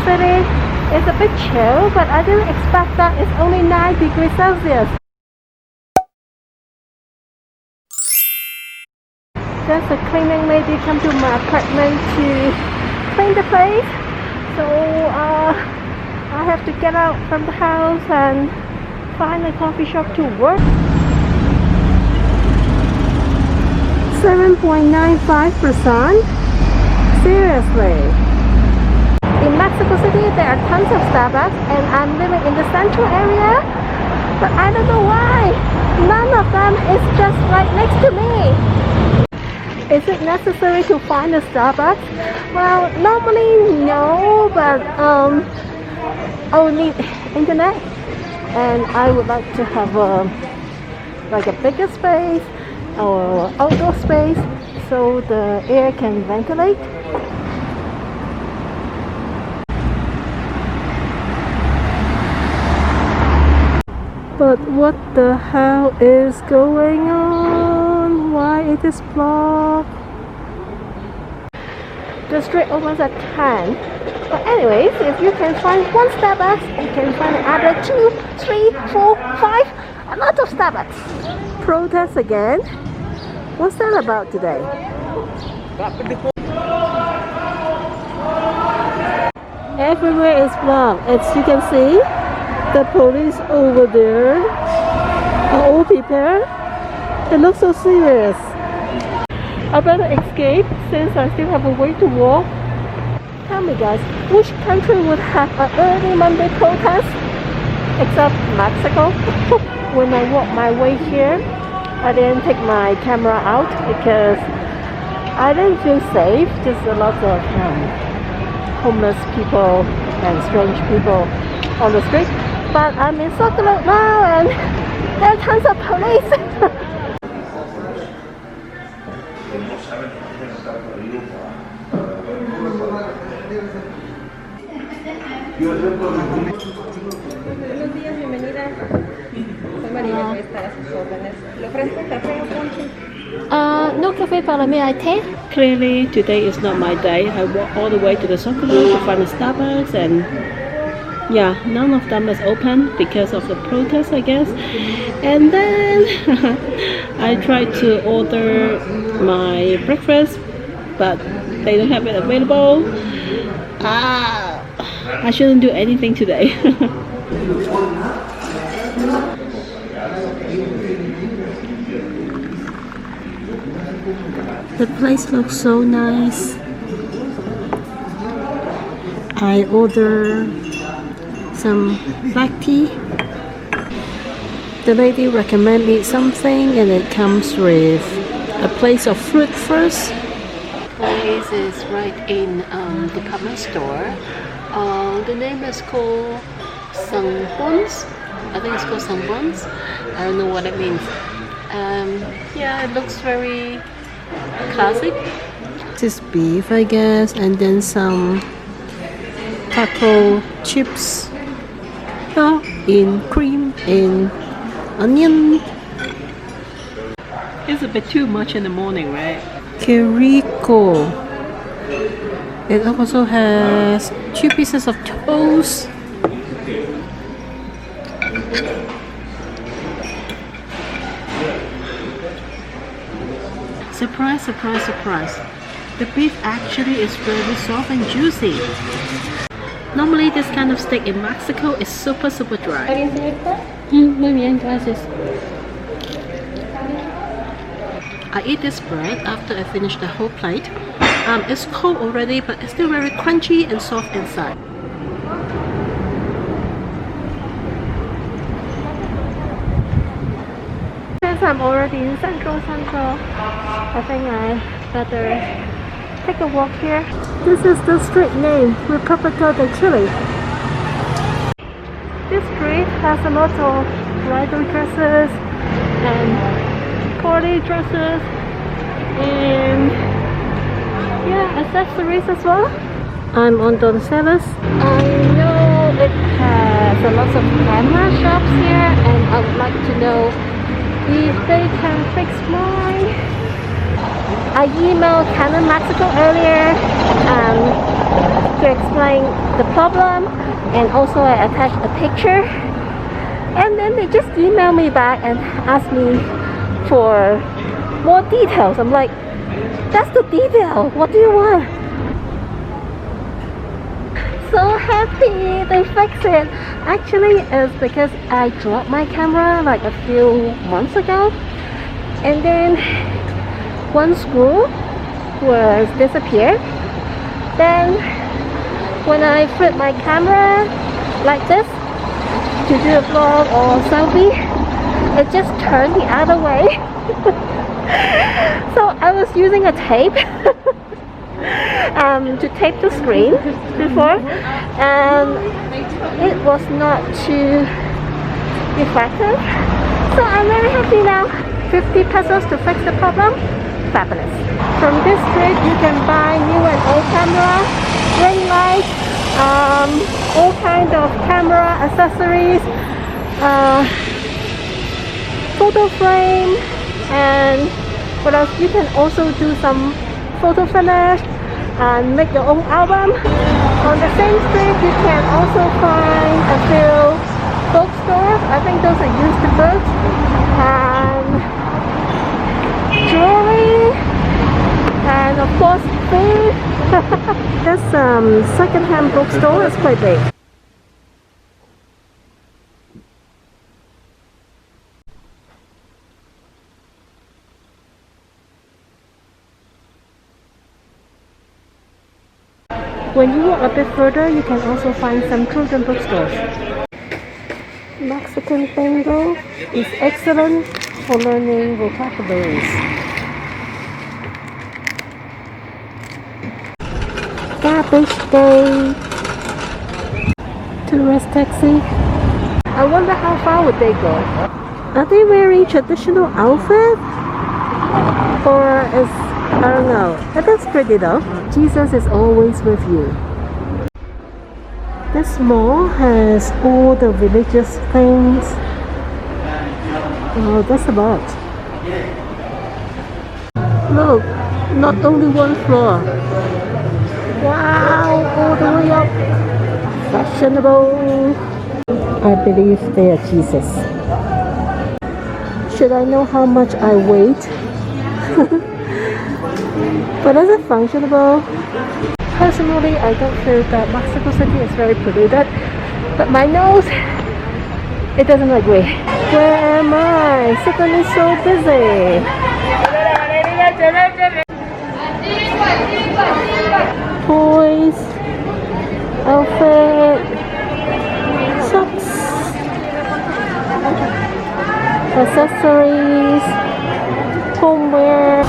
City is a bit chill, but I didn't expect that it's only 9 degrees Celsius. There's a cleaning lady come to my apartment to clean the place, so I have to get out from the house and find a coffee shop to work. 7.95%? Seriously? In Mexico City there are tons of Starbucks and I'm living in the central area, but I don't know why none of them is just right next to me. Is it necessary to find a Starbucks? Well, normally no, but I would need internet and I would like to have like a bigger space or outdoor space so the air can ventilate. But what the hell is going on? Why it is blocked? The street opens at 10. But anyways, if you can find one Starbucks, you can find another 2, 3, 4, 5, a lot of Starbucks. Protest again? What's that about today? Everywhere is blocked. As you can see, the police over there are all prepared. They look so serious. I better escape since I still have a way to walk. Tell me guys, which country would have an early Monday protest? Except Mexico. When I walk my way here, I didn't take my camera out because I didn't feel safe. Just a lot of homeless people and strange people on the street. But I'm in Zocalo now and there are tons of police. Buenos días, bienvenida. Soy María, voy a estar a sus órdenes. ¿Le ofrezco café o ponche? No cafe para me, I take. Clearly, today is not my day. I walked all the way to the Zocalo to find a Starbucks and yeah, none of them is open because of the protest, I guess. And then I tried to order my breakfast, but they don't have it available. I shouldn't do anything today. The place looks so nice. I ordered some black tea. The lady recommended me something and it comes with a place of fruit first. Place is right in department store. The name is called Sangbons. I think it's called Sangbons. I don't know what it means. Yeah, it looks very classic. This is beef, I guess, and then some taco chips in cream and onion. It's a bit too much in the morning, right? Querico. It also has 2 pieces of toast. Surprise, surprise, surprise. The beef actually is very soft and juicy. Normally this kind of steak in Mexico is super dry. Muy bien, gracias. I eat this bread after I finish the whole plate. It's cold already, but it's still very crunchy and soft inside. Since I'm already in Central, I think I better take a walk here. This is the street name, República de Chile. This street has a lot of bridal dresses and party dresses and yeah, accessories as well. I'm on Doncelas. I know it has a lot of camera shops here and I would like to know if they can fix mine. I emailed Kellim Mexico earlier to explain the problem, and also I attached a picture, and then they just email me back and ask me for more details. I'm like, that's the detail, what do you want? So happy they fixed it. Actually, it's because I dropped my camera like a few months ago, and then one screw was disappeared. Then when I flip my camera like this to do a vlog or selfie, it just turned the other way. So I was using a tape to tape the screen before, and it was not too effective. So I'm very happy now. 50 pesos to fix the problem. Fabulous. From this street you can buy new and old camera, ring light, all kinds of camera accessories, photo frame, and what else? You can also do some photo finish and make your own album. On the same street you can also find a few bookstores. I think those are used books and jewelry, and of course food. This second-hand bookstore is quite big. When you walk a bit further, you can also find some children bookstores. Mexican bingo is excellent for learning vocabularies. Garbage day. Tourist taxi. I wonder how far would they go? Are they wearing traditional outfit? Or is, I don't know. That's pretty though. Jesus is always with you. This mall has all the religious things. Oh, that's a lot. Look, not only one floor. Wow, all the way up. Fashionable. I believe they are Jesus. Should I know how much I weigh? But is it functional? Personally, I don't feel that Mexico City is very polluted, but my nose, it doesn't agree. Where am I? Suddenly so busy. Toys, outfit, socks, accessories, homeware.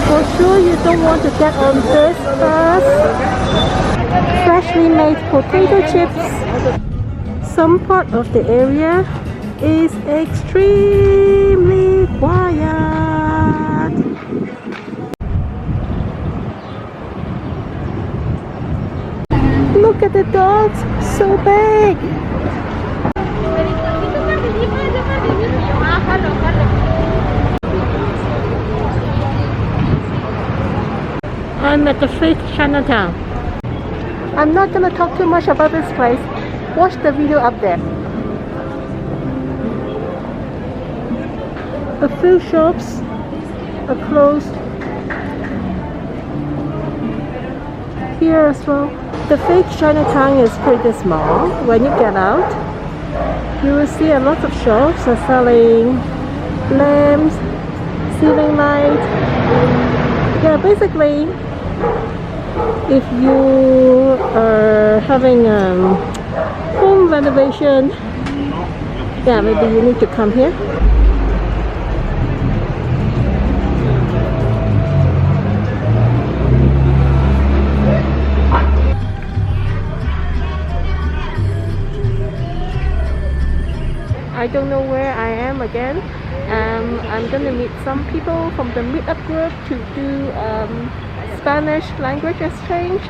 For sure you don't want to get on this first. Freshly made potato chips. Some part of the area is extremely quiet. Look at the dogs, so big. I'm at the fifth Chinatown. I'm not gonna talk too much about this place. Watch the video up there. A few shops are closed here as well. The fake Chinatown is pretty small. When you get out, you will see a lot of shops are selling lamps, ceiling lights. Yeah, basically, if you are having home renovation, yeah, maybe you need to come here. I don't know where I am again. I'm gonna meet some people from the meetup group to do Spanish language exchange,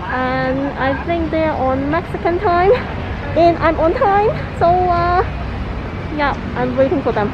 and I think they're on Mexican time and I'm on time, so yeah, I'm waiting for them.